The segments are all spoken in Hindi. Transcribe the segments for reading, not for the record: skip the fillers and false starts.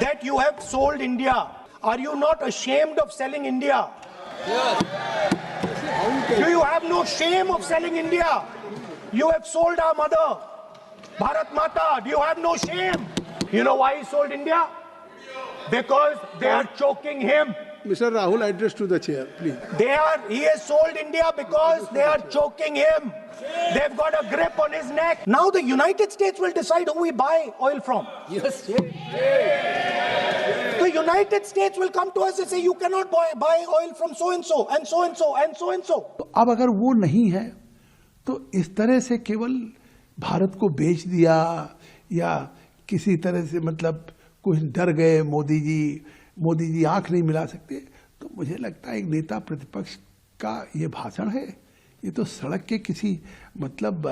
that you have sold India. Are you not ashamed of selling India? Do you have no shame of selling India? You have sold our mother, Bharat Mata. Do you have no shame? You know why he sold India? Because they are choking him. Mr. Rahul, address to the chair, please. He has sold India because they are choking him. They've got a grip on his neck. Now the United States will decide who we buy oil from. Yes. The United States will come to us and say, you cannot buy oil from so and so and so and so and so and so. अब अगर वो नहीं है तो इस तरह से केवल भारत को बेच दिया या किसी तरह से मतलब कुछ डर गए मोदी जी आंख नहीं मिला सकते, तो मुझे लगता है एक नेता प्रतिपक्ष का ये भाषण है, ये तो सड़क के किसी मतलब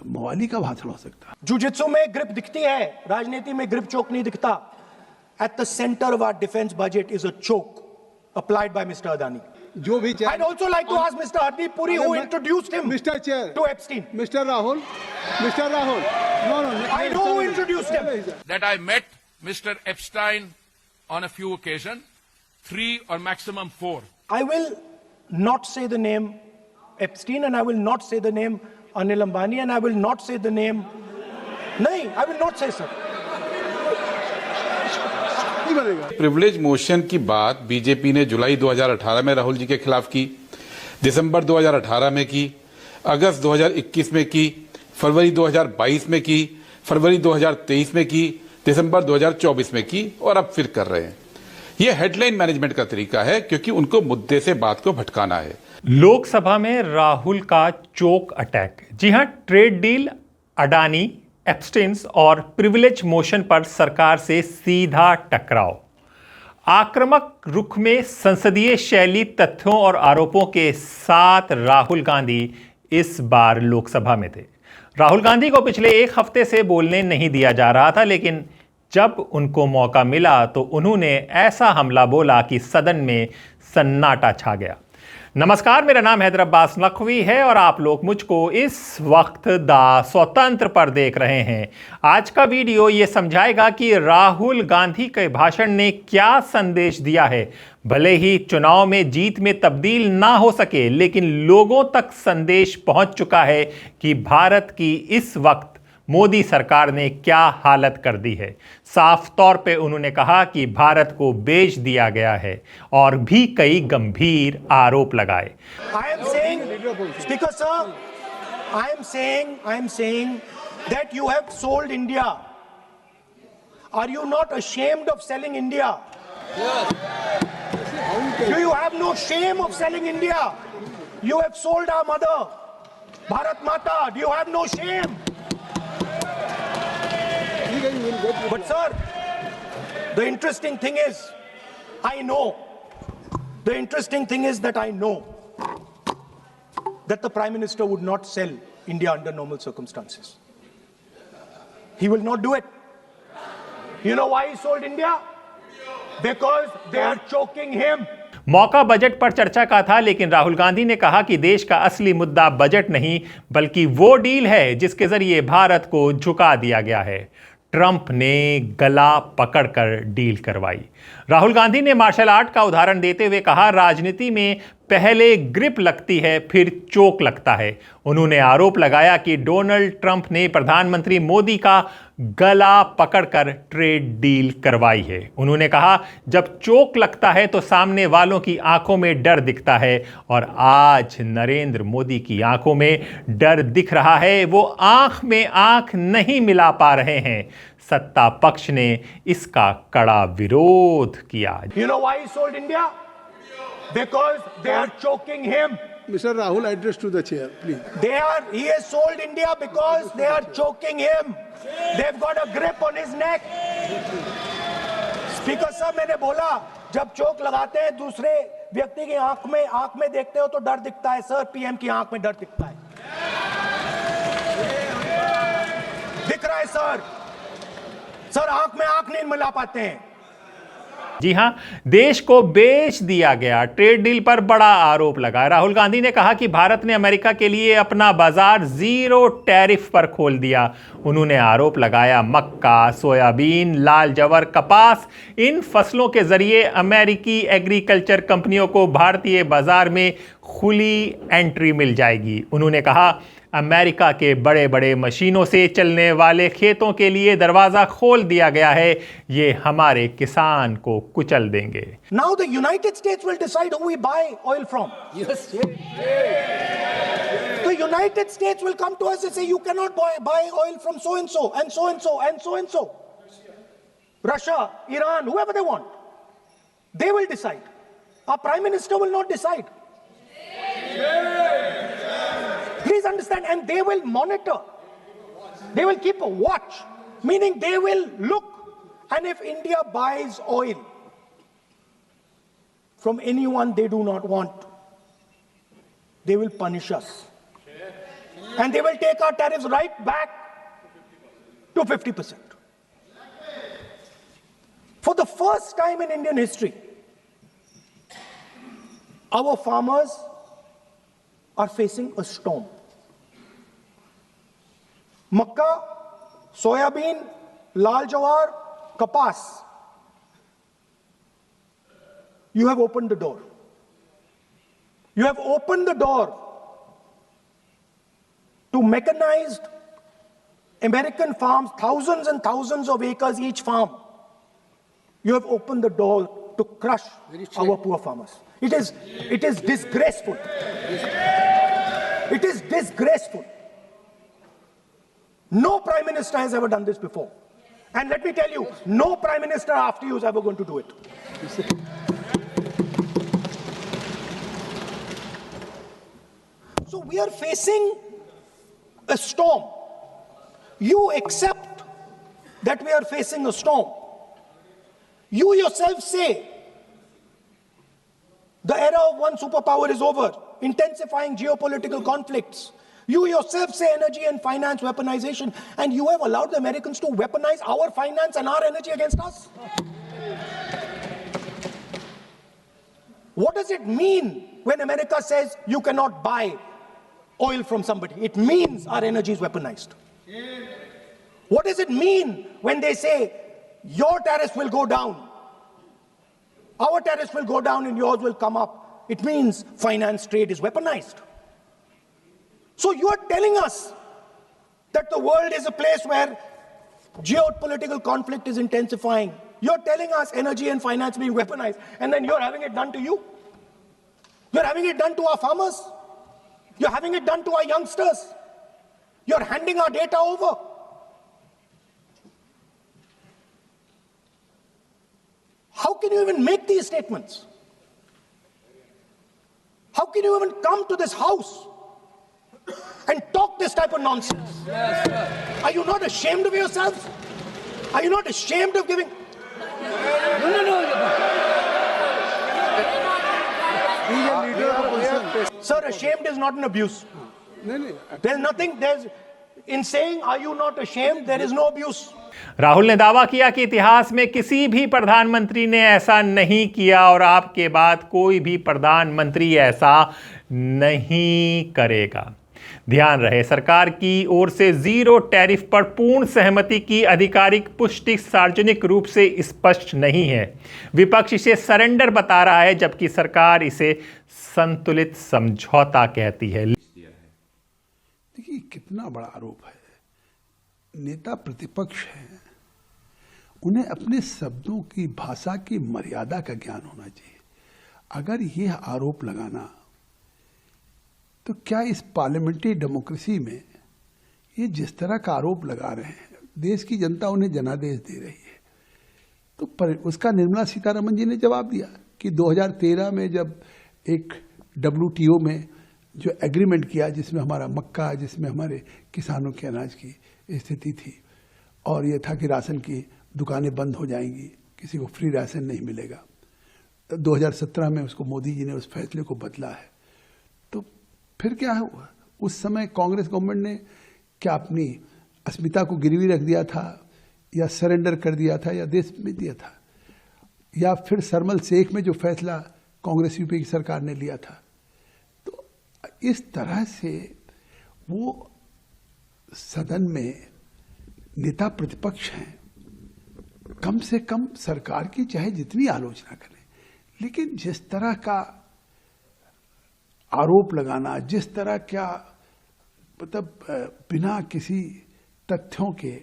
मवाली का भाषण हो सकता है। जुजित्सु में ग्रिप दिखती है, राजनीति में ग्रिप चोक नहीं दिखता। At the center of our defense budget is a choke applied by Mr. Adani. जो भी I'd also like to ask Mr. Hardeep Puri, who introduced him Mr. Chair to Epstein. Mr. Rahul, no. I know who introduced him. That I met Mr. Epstein on a few occasions, 3 or maximum 4. I will not say the name Epstein, and I will not say the name Anil Ambani, and I will not say the name. No, I will not say, sir. Privilege motion की बात बीजेपी ने जुलाई 2018 में राहुल जी के खिलाफ की, दिसंबर 2018 में की, अगस्त 2021 में की, फरवरी 2022 में की, फरवरी 2023 में की, दिसंबर 2024 में की और अब फिर कर रहे हैं। यह हेडलाइन मैनेजमेंट का तरीका है क्योंकि उनको मुद्दे से बात को भटकाना है। लोकसभा में राहुल का चोक अटैक। जी हां, ट्रेड डील, अडानी, एप्स्टेन्स और प्रिविलेज मोशन पर सरकार से सीधा टकराव। आक्रामक रुख में संसदीय शैली, तथ्यों और आरोपों के साथ राहुल गांधी इस बार लोकसभा में थे। राहुल गांधी को पिछले एक हफ्ते से बोलने नहीं दिया जा रहा था, लेकिन जब उनको मौका मिला तो उन्होंने ऐसा हमला बोला कि सदन में सन्नाटा छा गया। नमस्कार, मेरा नाम हैदर अब्बास नकवी है और आप लोग मुझको इस वक्त दा स्वतंत्र पर देख रहे हैं। आज का वीडियो ये समझाएगा कि राहुल गांधी के भाषण ने क्या संदेश दिया है। भले ही चुनाव में जीत में तब्दील ना हो सके, लेकिन लोगों तक संदेश पहुंच चुका है कि भारत की इस वक्त मोदी सरकार ने क्या हालत कर दी है। साफ तौर पे उन्होंने कहा कि भारत को बेच दिया गया है और भी कई गंभीर आरोप लगाए। I am saying, Speaker sir, I am saying that you have sold India. Are you not ashamed of selling India? Do you have no shame of selling India? You have sold our mother, Bharat Mata. Do you have no shame? But sir, the interesting thing is, I know that the Prime Minister would not sell India under normal circumstances. He will not do it. You know why he sold India? Because they are choking him. मौका बजट पर चर्चा का था, लेकिन राहुल गांधी ने कहा कि देश का असली मुद्दा बजट नहीं बल्कि वो डील है जिसके जरिए भारत को झुका दिया गया है। ट्रंप ने गला पकड़कर डील करवाई। राहुल गांधी ने मार्शल आर्ट का उदाहरण देते हुए कहा, राजनीति में पहले ग्रिप लगती है फिर चोक लगता है। उन्होंने आरोप लगाया कि डोनाल्ड ट्रंप ने प्रधानमंत्री मोदी का गला पकड़कर ट्रेड डील करवाई है। उन्होंने कहा, जब चोक लगता है तो सामने वालों की आंखों में डर दिखता है और आज नरेंद्र मोदी की आंखों में डर दिख रहा है। वो आंख में आंख नहीं मिला पा रहे हैं। सत्ता पक्ष ने इसका कड़ा विरोध किया। You know why he sold India? Because they are choking him. Mr. Rahul, address to the chair, please. He has sold India because they are choking him. They've got a grip on his neck. Speaker साहब, मैंने बोला जब चोक लगाते हैं दूसरे व्यक्ति की आंख में देखते हो तो डर दिखता है। सर, पीएम की आंख में डर दिखता है, दिख रहा है सर। सर, आंख में आंख नहीं मिला पाते हैं। जी हां, देश को बेच दिया गया, ट्रेड डील पर बड़ा आरोप लगा। राहुल गांधी ने कहा कि भारत ने अमेरिका के लिए अपना बाजार जीरो टैरिफ पर खोल दिया। उन्होंने आरोप लगाया मक्का, सोयाबीन, लाल जवर, कपास, इन फसलों के जरिए अमेरिकी एग्रीकल्चर कंपनियों को भारतीय बाजार में खुली एंट्री मिल जाएगी। उन्होंने कहा अमेरिका के बड़े बड़े मशीनों से चलने वाले खेतों के लिए दरवाजा खोल दिया गया है, ये हमारे किसान को कुचल देंगे। Now the United States will decide who we buy oil from. Yes. The United States will come to us and say, you cannot buy oil from so and so and so and so and so and so. Russia, Iran, whoever they want. They will decide. Our Prime Minister will not decide. Please understand, and they will monitor. They will keep a watch, meaning they will look, and if India buys oil from anyone they do not want, they will punish us. And they will take our tariffs right back to 50%. For the first time in Indian history, our farmers are facing a storm. Makka, soyabeen, lal jawar, kapas. You have opened the door. You have opened the door to mechanized American farms, thousands and thousands of acres each farm. You have opened the door to crush our poor farmers. It is disgraceful. It is disgraceful. No Prime Minister has ever done this before. And let me tell you, no Prime Minister after you is ever going to do it. So we are facing a storm. You accept that we are facing a storm. You yourself say the era of one superpower is over, intensifying geopolitical conflicts. You yourself say energy and finance weaponization, and you have allowed the Americans to weaponize our finance and our energy against us. What does it mean when America says you cannot buy oil from somebody? It means our energy is weaponized. What does it mean when they say your tariffs will go down, our tariffs will go down and yours will come up? It means finance trade is weaponized. So you are telling us that the world is a place where geopolitical conflict is intensifying. You're telling us energy and finance being weaponized, and then you're having it done to you. You're having it done to our farmers. You're having it done to our youngsters. You're handing our data over. How can you even make these statements? How can you even come to this house and talk this type of nonsense? Yes, Are you not ashamed of yourselves? Are you not ashamed of giving? No. Sir, ashamed is not an abuse. There's nothing, in saying, are you not ashamed, there is no abuse. Rahul ने दावा किया कि इतिहास में किसी भी प्रधानमंत्री ने ऐसा नहीं किया और आपके बाद कोई भी प्रधानमंत्री ऐसा नहीं करेगा। ध्यान रहे, सरकार की ओर से जीरो टैरिफ पर पूर्ण सहमति की आधिकारिक पुष्टि सार्वजनिक रूप से स्पष्ट नहीं है। विपक्ष इसे सरेंडर बता रहा है, जबकि सरकार इसे संतुलित समझौता कहती है। देखिए कितना बड़ा आरोप है। नेता प्रतिपक्ष हैं, उन्हें अपने शब्दों की भाषा की मर्यादा का ज्ञान होना चाहिए। अगर यह आरोप लगाना, तो क्या इस पार्लियामेंट्री डेमोक्रेसी में ये जिस तरह का आरोप लगा रहे हैं, देश की जनता उन्हें जनादेश दे रही है, तो उसका निर्मला सीतारमण जी ने जवाब दिया कि 2013 में जब एक WTO में जो एग्रीमेंट किया, जिसमें हमारा मक्का, जिसमें हमारे किसानों के अनाज की स्थिति थी, और यह था कि राशन की दुकानें बंद हो जाएंगी, किसी को फ्री राशन नहीं मिलेगा। 2017 में उसको मोदी जी ने उस फैसले को बदला है। तो फिर क्या हुआ? उस समय कांग्रेस गवर्नमेंट ने क्या अपनी अस्मिता को गिरवी रख दिया था, या सरेंडर कर दिया था, या देश में दिया था? या फिर सरमल शेख में जो फैसला कांग्रेस यूपी की सरकार ने लिया था। तो इस तरह से वो सदन में नेता प्रतिपक्ष हैं, कम से कम सरकार की चाहे जितनी आलोचना करें, लेकिन जिस तरह का आरोप लगाना, जिस तरह का मतलब बिना किसी तथ्यों के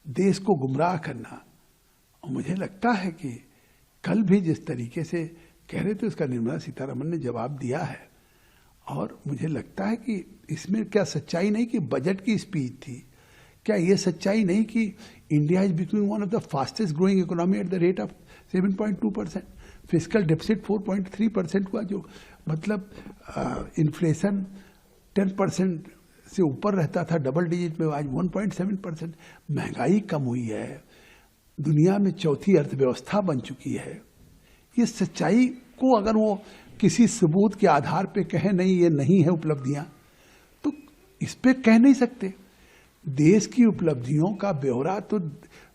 देश को गुमराह करना, और मुझे लगता है कि कल भी जिस तरीके से कह रहे थे उसका निर्मला सीतारमण ने जवाब दिया है। और मुझे लगता है कि इसमें क्या सच्चाई नहीं कि बजट की स्पीच थी, क्या ये सच्चाई नहीं कि India is becoming one of the fastest growing economy at the rate of 7.2%, fiscal deficit 4.3% हुआ, जो मतलब इन्फ्लेशन 10% से ऊपर रहता था, डबल डिजिट में, आज 1.7%। महंगाई कम हुई है, दुनिया में चौथी अर्थव्यवस्था बन चुकी है। ये सच्चाई को अगर वो किसी सबूत के आधार पे कहे नहीं ये नहीं है उपलब्धियां, तो इस पे कह नहीं सकते। देश की उपलब्धियों का ब्यौरा तो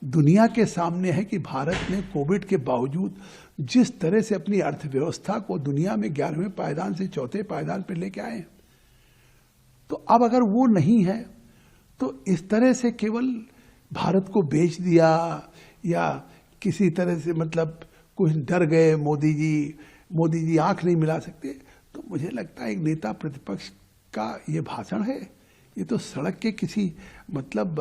दुनिया के सामने है कि भारत ने कोविड के बावजूद जिस तरह से अपनी अर्थव्यवस्था को दुनिया में 11वें पायदान से चौथे पायदान पे लेके आए हैं। तो अब अगर वो नहीं है तो इस तरह से केवल भारत को बेच दिया या किसी तरह से मतलब कुछ डर गए मोदी जी आंख नहीं मिला सकते, तो मुझे लगता है एक नेता प्रतिपक्ष का ये भाषण है, ये तो सड़क के किसी मतलब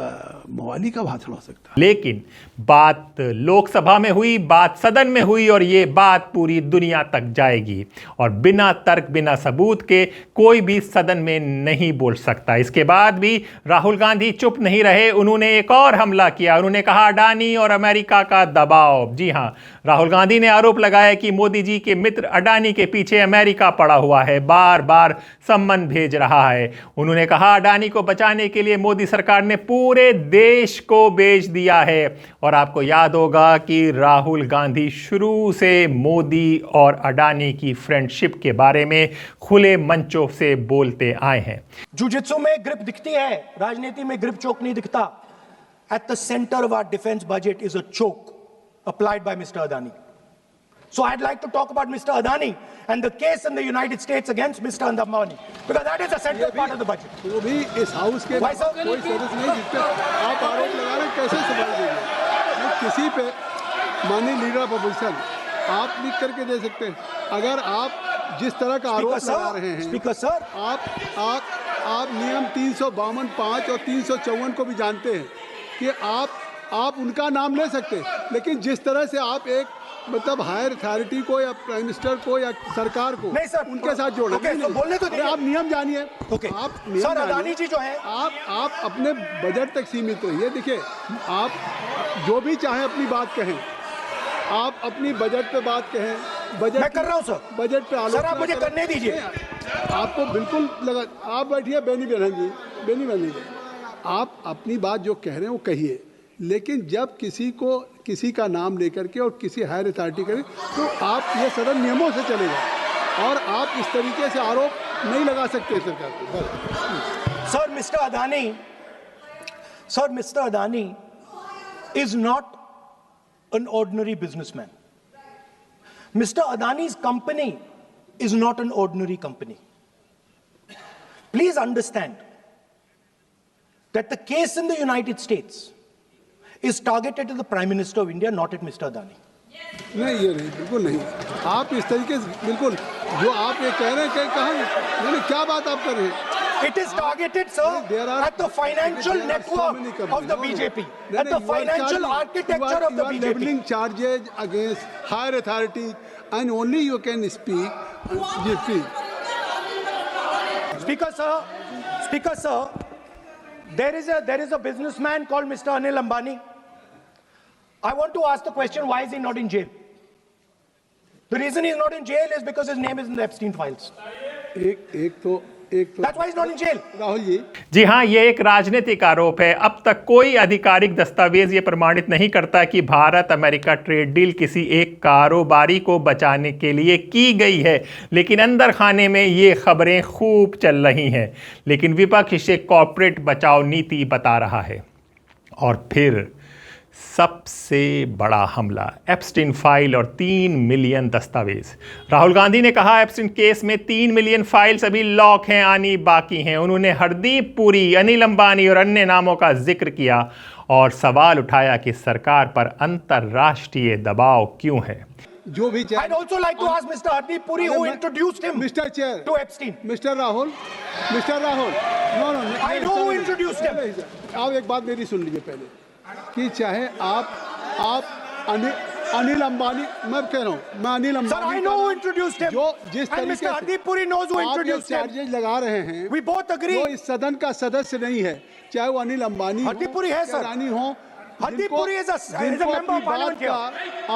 मवाली का भाषण हो सकता है। लेकिन बात लोकसभा में हुई, बात सदन में हुई और ये बात पूरी दुनिया तक जाएगी और बिना तर्क बिना सबूत के कोई भी सदन में नहीं बोल सकता। इसके बाद भी राहुल गांधी चुप नहीं रहे, उन्होंने एक और हमला किया। उन्होंने कहा अडानी और अमेरिका का दबाव। जी हां, राहुल गांधी ने आरोप लगाया कि मोदी जी के मित्र अडानी के पीछे अमेरिका पड़ा हुआ है, बार बार सम्मन भेज रहा है। उन्होंने कहा अडानी को बचाने के लिए मोदी सरकार ने पूरे देश को बेच दिया है। और आपको याद होगा कि राहुल गांधी शुरू से मोदी और अडानी की फ्रेंडशिप के बारे में खुले मंचों से बोलते आए हैं। जुजित्सु में ग्रिप दिखती है, राजनीति में ग्रिप चोक नहीं दिखता। At the centre of our defence budget is a choke applied by Mr. Adani. So I'd like to talk about Mr. Adani and the case in the United States against Mr. Ambani, because that is a central part of the budget. वो भी इस हाउस के Why, sir? कोई सदस्य नहीं जिस पे आप आरोप लगा रहे हैं, कैसे संभाल देंगे? वो किसी पे माननीय लीडर ऑफ अपोजिशन आप लिख करके दे सकते हैं। अगर आप जिस तरह का आरोप लगा रहे हैं, स्पीकर सर, आप नियम 352, 5 और 354 को भी जानते हैं कि आप उनका नाम ले सकते, लेकिन जिस तरह से आप एक मतलब हायर अथॉरिटी को या प्राइम मिनिस्टर को या सरकार को नहीं सर, उनके साथ जोड़े। ओके, तो बोलने तो आप नियम जानिए। ओके, आप नियम सर, जानिए। अडानी जी जो है, आप अपने बजट तक सीमित रहिए। देखिए, आप जो भी चाहें अपनी बात कहें, आप अपनी बजट पे बात कहें, बजट मैं कर रहा हूं सर, बजट पे आलोचना सर आप मुझे करें। करने दीजिए। आपको बिल्कुल लगा, आप बैठिए बेनी बहन जी, आप अपनी बात जो कह रहे हैं वो कहिए, लेकिन जब किसी का नाम लेकर के और किसी हायर अथॉरिटी करें तो आप ये सदन नियमों से चलेगा और आप इस तरीके से आरोप नहीं लगा सकते सरकार को। Sir mister Adani is not an ordinary businessman. Mr. Adani's company is not an ordinary company. Please understand that the case in the United States is targeted at the Prime Minister of India, not at Mr. Adani. नहीं, ये नहीं, बिल्कुल नहीं। आप इस तरीके से बिल्कुल जो आप ये कह रहे हैं, कहाँ क्या बात आप कर रहे हैं? It is targeted, sir, at the financial network of the BJP, at the financial architecture of the You are BJP. leveling charges against higher authorities, and only you can speak. Speaker, sir, there is a businessman called Mr. Anil Ambani. I want to ask the question, why is he not in jail? The reason he's not in jail is because his name is in the Epstein files. एक तो That's why he's not in jail. Rahul ji, जी हां, ये एक राजनीतिक आरोप है। अब तक कोई आधिकारिक दस्तावेज ये प्रमाणित नहीं करता कि भारत अमेरिका ट्रेड डील किसी एक कारोबारी को बचाने के लिए की गई है, लेकिन अंदर खाने में ये खबरें खूब चल रही हैं। लेकिन विपक्ष इसे कॉर्पोरेट बचाव नीति बता रहा है। और फिर सबसे बड़ा हमला, एप्स्टीन फाइल और 3 मिलियन दस्तावेज। राहुल गांधी ने कहा एप्स्टीन केस में 3 मिलियन फाइल्स अभी लॉक हैं, आनी बाकी हैं। उन्होंने हरदीप पुरी, अनिल अंबानी और अन्य नामों का जिक्र किया और सवाल उठाया कि सरकार पर अंतर्राष्ट्रीय दबाव क्यों है। जो भी I'd also like to ask Mr. Hardeep Puri who introduced him mister chair to Epstein. Mister Rahul no I know who introduced him. आप एक बात मेरी सुन लीजिए पहले कि चाहे आप अनिल अंबानी, मैं कह रहा हूँ, मैं Anil Sir, Ambani I know who introduced him. जो जिस And तरीके Mr. Hardeep Puri knows who आप जो introduced him. चार्जेज लगा रहे हैं, We both agree. जो इस सदन का सदस्य नहीं है, चाहे वो अनिल अंबानी हरदीप पुरी है, सर। रानी हो, हरदीप जिनको- पुरी is a जिनको member of अपनी बात parliament का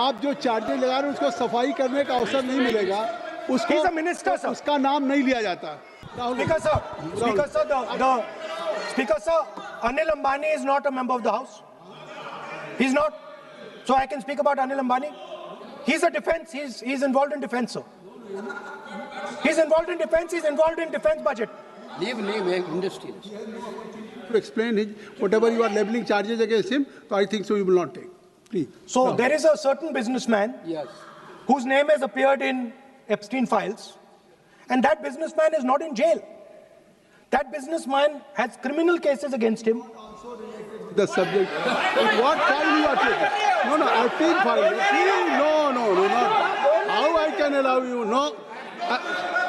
आप जो चार्जेज लगा रहे हैं उसको सफाई करने का अवसर नहीं मिलेगा, उसको He's a minister, sir. उसका नाम नहीं लिया जाता। Rahul Speaker sir, Speaker sir, Anil Ambani is not a member of the House. He's not. So I can speak about Anil Ambani. He's a defense. He's involved in defense, sir. He's involved in defense. He's involved in defense budget. leave industry. To explain his whatever you are leveling charges against him, so I think so you will not take. Please. So there is a certain businessman Yes. whose name has appeared in Epstein files, and that businessman is not in jail. That businessman has criminal cases against him. The subject. What file you are taking? No, Epstein file. No, not. How I can allow you? No.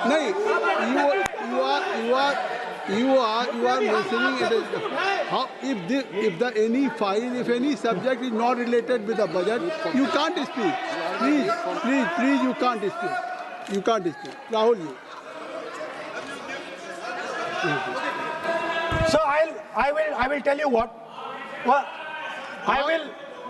No. You are mentioning it is how if any subject is not related with the budget, you can't speak. Please, you can't speak. You can't speak. Rahul, you. So I will tell you what. Well, I will.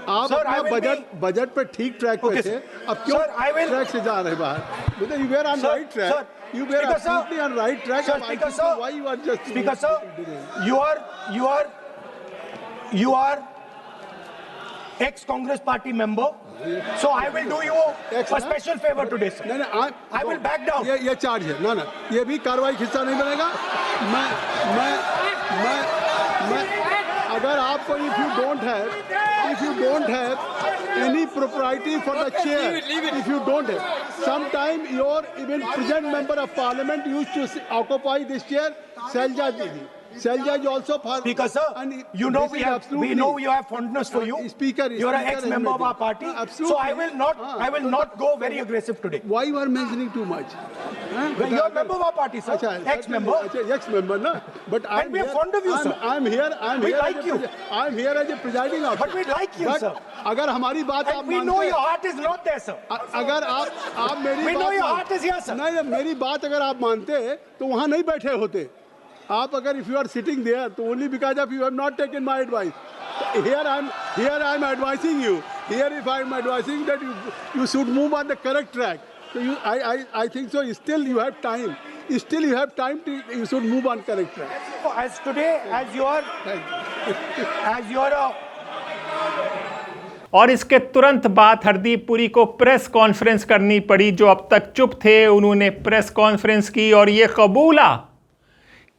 आप Sir, I अपना will बजट पे ठीक ट्रैक पे Okay, थे, sir. अब क्यों Sir, I will- ट्रैक से जा रहे बाहर? मतलब you were on Sir, right track. sir, You were Speaker, sir. absolutely on right track. Sir, अब I Speaker, think sir. why you are just Speaker sir, you are ex-Congress party member. So I will do you a special favor today, sir. नहीं, I will back down. ये चार्ज है ना, ये भी कार्रवाई का हिस्सा नहीं बनेगा। मैं अगर आपको if you don't have any propriety for the chair, if you don't have, sometime your even present member of parliament used to occupy this chair, Selja Didi. Selja is also for Speaker sir, and you know this we is have absolutely- we have fondness for you. Speaker, You're an Speaker ex-member of our Ahmed. party. Absolutely. So I will not go very aggressive today. Why you are mentioning too much? You're a member of our party, sir. Ex-member. Ex-member, na? But And we are fond of you, sir. I'm here. We like you. I'm here as a presiding officer. But we like you, But sir. अगर हमारी बात आप And we मानते know हैं- your heart is not there, sir. अगर आप मेरी We बात know your मान- heart is here, sir. नहीं, मेरी बात अगर आप मानते तो वहाँ नहीं बैठे होते। आप अगर if you are sitting there, तो only because of you have not taken my advice. Here I'm advising you. Here if I'm advising that you should move on the correct track. So I think so. Still you have time. Still you have time to you should move on correct track. As today, as you're a और इसके तुरंत बाद हरदीप पुरी को प्रेस कॉन्फ्रेंस करनी पड़ी। जो अब तक चुप थे उन्होंने प्रेस कॉन्फ्रेंस की और ये कबूला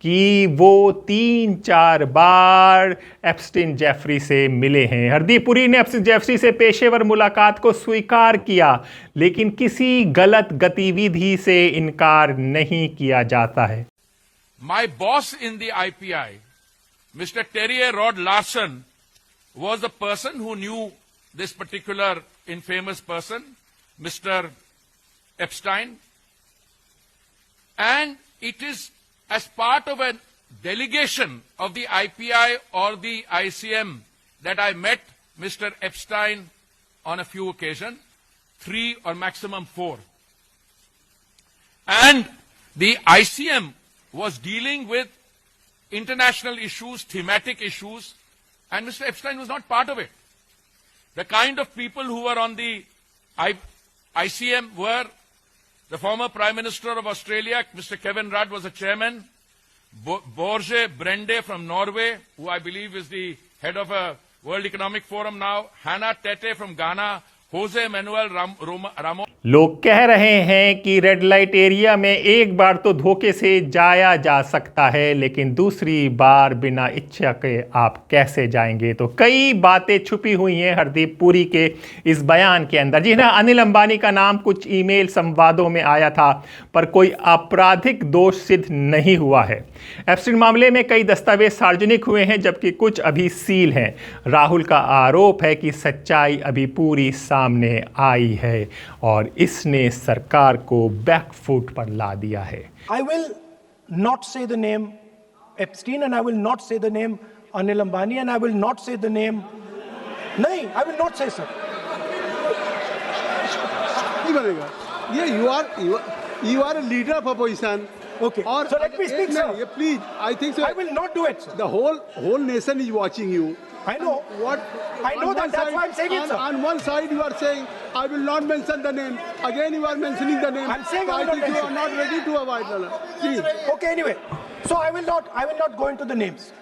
कि वो 3-4 बार एप्स्टीन जेफरी से मिले हैं। हरदीप पुरी ने एप्स्टीन जेफरी से पेशेवर मुलाकात को स्वीकार किया, लेकिन किसी गलत गतिविधि से इनकार नहीं किया जाता है। My boss in the IPI, Mr. Terry Rod Larson, was the person who knew this particular infamous person, Mr. Epstein. And it is as part of a delegation of the IPI or the ICM that I met Mr. Epstein on a few occasions, 3 or maximum 4. And the ICM was dealing with international issues, thematic issues, and Mr. Epstein was not part of it. The kind of people who were on the ICM were the former Prime Minister of Australia, Mr. Kevin Rudd, was the chairman. Borge Brende from Norway, who I believe is the head of a World Economic Forum now. Hannah Tete from Ghana. Jose Manuel Ramos. लोग कह रहे हैं कि रेड लाइट एरिया में एक बार तो धोखे से जाया जा सकता है, लेकिन दूसरी बार बिना इच्छा के आप कैसे जाएंगे। तो कई बातें छुपी हुई हैं हरदीप पुरी के इस बयान के अंदर। जी हाँ, अनिल अंबानी का नाम कुछ ईमेल संवादों में आया था, पर कोई आपराधिक दोष सिद्ध नहीं हुआ है। एप्स्टीन मामले में कई दस्तावेज सार्वजनिक हुए हैं, जबकि कुछ अभी सील हैं। राहुल का आरोप है कि सच्चाई अभी पूरी सामने आई है और इसने सरकार को बैकफुट पर ला दिया है। I will not say the name Epstein and I will not say the name Anil Ambani and I will not say the name. नहीं, I will not say sir. नहीं बनेगा ये you are a leader of opposition. Okay. और So let me speak, sir. ये please I think so. I will not do it, sir. The whole nation is watching you. I know. I know that. That's why I'm saying it, sir. On one side you are saying I will not mention the name. Again you are mentioning the name. I'm saying so I will I think not you are mention. not ready to avoid the please. Okay. Anyway, so I will not go into the names,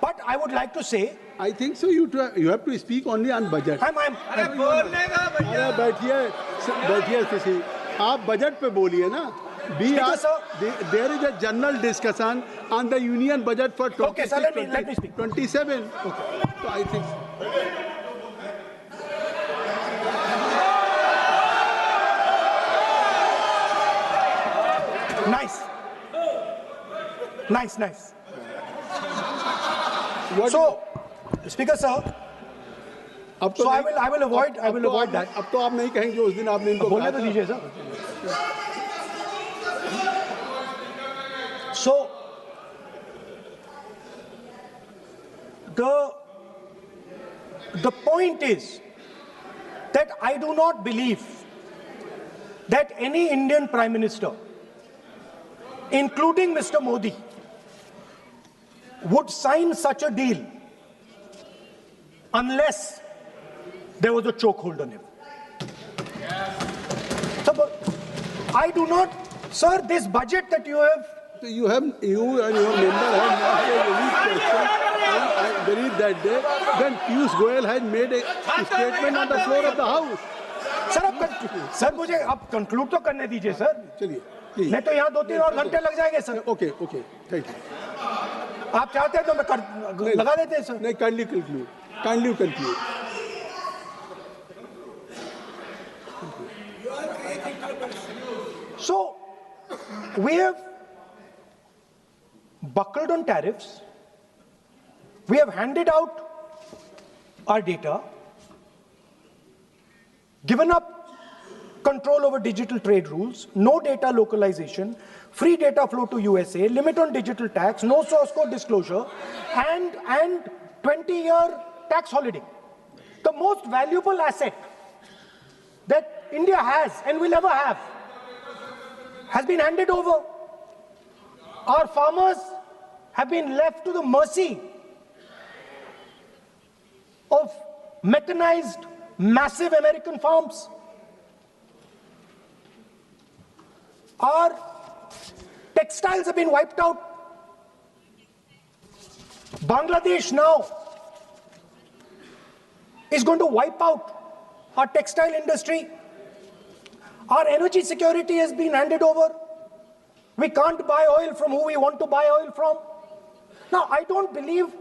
but I would like to say. I think so. You have to speak only on budget. अरे बैठिए किसी आप बजट पे बोलिए ना. There is a general discussion on the union budget for 26, Okay, sir, let me speak. 27. Okay. So I think Nice. So, Speaker sir. अब तो So I will avoid that. अब तो आप नहीं कहेंगे उस दिन आपने इनको बोलने तो दीजिए sir. So the point is that I do not believe that any Indian Prime Minister, including Mr. Modi, would sign such a deal unless there was a chokehold on him. So, but I do not, sir, this budget that you have. You and your member have not made any question. I believe that day when Piyush Goyal had made a statement on the floor of the house. Sir मुझे अब कंक्लूड तो करने दीजिए सर. चलिए. नहीं तो यहाँ 2-3 और घंटे लग जाएंगे सर. Okay, thank you. आप चाहते हैं तो मैं लगा देते हैं सर. नहीं, kindly conclude. So we have buckled on tariffs. We have handed out our data, given up control over digital trade rules, no data localization, free data flow to USA, limit on digital tax, no source code disclosure, and 20-year tax holiday. The most valuable asset that India has and will ever have has been handed over. Our farmers have been left to the mercy of mechanized, massive American farms. Our textiles have been wiped out. Bangladesh now is going to wipe out our textile industry. Our energy security has been handed over. We can't buy oil from who we want to buy oil from. Now, I don't believe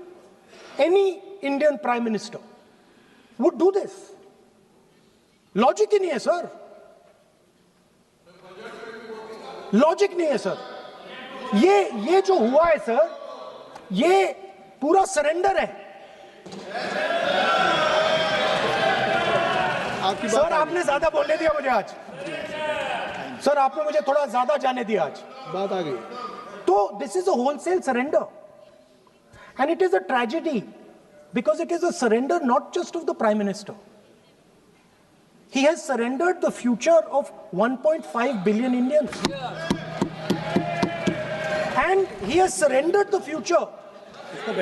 any Indian Prime Minister would do this. Logic ही नहीं है सर. लॉजिक नहीं है सर. ये जो हुआ है सर, ये पूरा सरेंडर है. सर आपने ज्यादा बोलने दिया मुझे आज. सर आपने मुझे थोड़ा ज्यादा जाने दिया आज. बात आ गई. तो this is a wholesale surrender and it is a tragedy because it is a surrender not just of the Prime Minister. He has surrendered the future of 1.5 billion Indians. And he has surrendered the future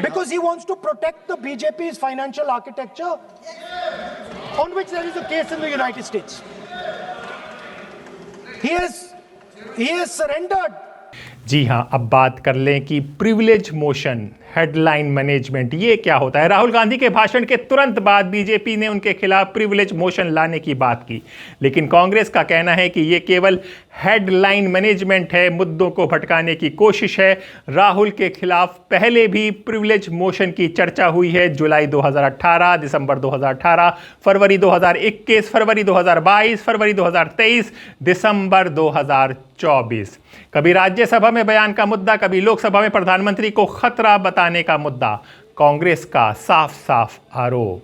because he wants to protect the BJP's financial architecture on which there is a case in the United States. He has surrendered. जी हाँ, अब बात कर लें कि प्रिविलेज मोशन हेडलाइन मैनेजमेंट, ये क्या होता है? राहुल गांधी के भाषण के तुरंत बाद बीजेपी ने उनके खिलाफ प्रिविलेज मोशन लाने की बात की, लेकिन कांग्रेस का कहना है कि ये केवल हेडलाइन मैनेजमेंट है, मुद्दों को भटकाने की कोशिश है। राहुल के खिलाफ पहले भी प्रिविलेज मोशन की चर्चा हुई है, जुलाई 2018, दिसंबर 2018, फरवरी 2021, फरवरी 2022, फरवरी 2023, दिसंबर 2024। कभी राज्यसभा में बयान का मुद्दा, कभी लोकसभा में प्रधानमंत्री को खतरा बताने का मुद्दा। कांग्रेस का साफ साफ आरोप,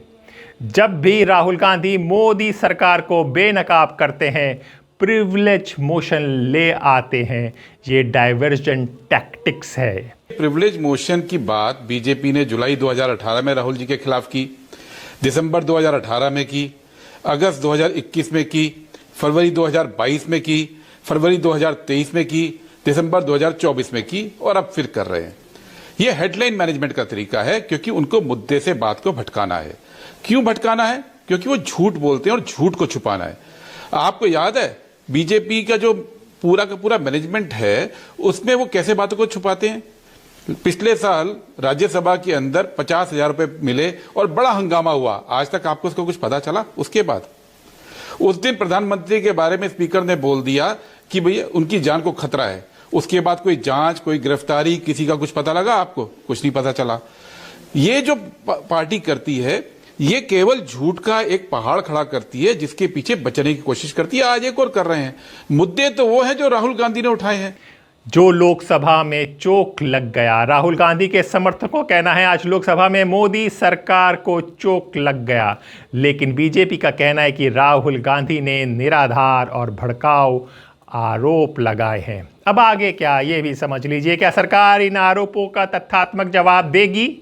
जब भी राहुल गांधी मोदी सरकार को बेनकाब करते हैं, प्रिविलेज मोशन ले आते हैं, ये डाइवर्जन टैक्टिक्स है। प्रिविलेज मोशन की बात बीजेपी ने जुलाई 2018 में राहुल जी के खिलाफ की, दिसंबर 2018 में की, अगस्त 2021 में की, फरवरी 2022 में की, फरवरी 2023 में की, दिसंबर 2024 में की और अब फिर कर रहे हैं। यह हेडलाइन मैनेजमेंट का तरीका है, क्योंकि उनको मुद्दे से बात को भटकाना है। क्यों भटकाना है? क्योंकि वो झूठ बोलते हैं और झूठ को छुपाना है। आपको याद है बीजेपी का जो पूरा का पूरा मैनेजमेंट है, उसमें वो कैसे बातों को छुपाते हैं? पिछले साल राज्यसभा के अंदर 50,000 रुपए मिले और बड़ा हंगामा हुआ। आज तक आपको उसको कुछ पता चला? उसके बाद उस दिन प्रधानमंत्री के बारे में स्पीकर ने बोल दिया कि भैया उनकी जान को खतरा है। उसके बाद कोई जांच, कोई गिरफ्तारी, किसी का कुछ पता लगा? आपको कुछ नहीं पता चला। ये जो पार्टी करती है, ये केवल झूठ का एक पहाड़ खड़ा करती है, जिसके पीछे बचने की कोशिश करती है। आज एक और कर रहे हैं। मुद्दे तो वो हैं जो राहुल गांधी ने उठाए हैं। जो लोकसभा में चोक लग गया, राहुल गांधी के समर्थकों का कहना है आज लोकसभा में मोदी सरकार को चोक लग गया, लेकिन बीजेपी का कहना है कि राहुल गांधी ने निराधार और भड़काऊ आरोप लगाए हैं। अब आगे क्या, ये भी समझ लीजिए, क्या सरकार इन आरोपों का तथ्यात्मक जवाब देगी?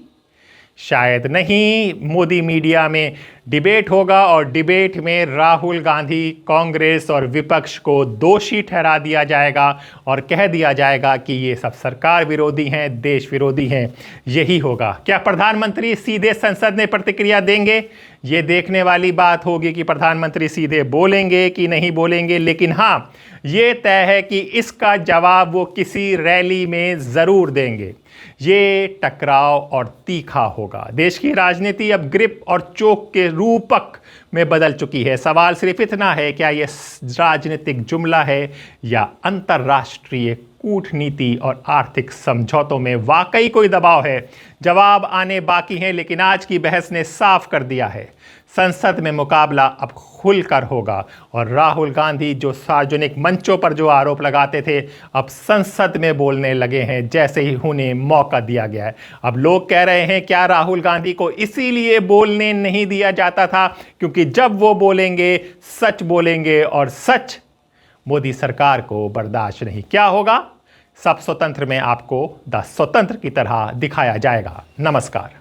शायद नहीं। मोदी मीडिया में डिबेट होगा और डिबेट में राहुल गांधी, कांग्रेस और विपक्ष को दोषी ठहरा दिया जाएगा और कह दिया जाएगा कि ये सब सरकार विरोधी हैं, देश विरोधी हैं। यही होगा। क्या प्रधानमंत्री सीधे संसद में प्रतिक्रिया देंगे? ये देखने वाली बात होगी कि प्रधानमंत्री सीधे बोलेंगे कि नहीं बोलेंगे, लेकिन हाँ, ये तय है कि इसका जवाब वो किसी रैली में ज़रूर देंगे। ये टकराव और तीखा होगा। देश की राजनीति अब ग्रिप और चोक के रूपक में बदल चुकी है। सवाल सिर्फ इतना है, क्या यह राजनीतिक जुमला है या अंतर्राष्ट्रीय कूटनीति और आर्थिक समझौतों में वाकई कोई दबाव है? जवाब आने बाकी हैं, लेकिन आज की बहस ने साफ कर दिया है, संसद में मुकाबला अब खुलकर होगा और राहुल गांधी जो सार्वजनिक मंचों पर जो आरोप लगाते थे, अब संसद में बोलने लगे हैं जैसे ही उन्हें मौका दिया गया है। अब लोग कह रहे हैं, क्या राहुल गांधी को इसीलिए बोलने नहीं दिया जाता था क्योंकि जब वो बोलेंगे सच बोलेंगे और सच मोदी सरकार को बर्दाश्त नहीं। क्या होगा? सब स्वतंत्र में आपको द स्वतंत्र की तरह दिखाया जाएगा। नमस्कार।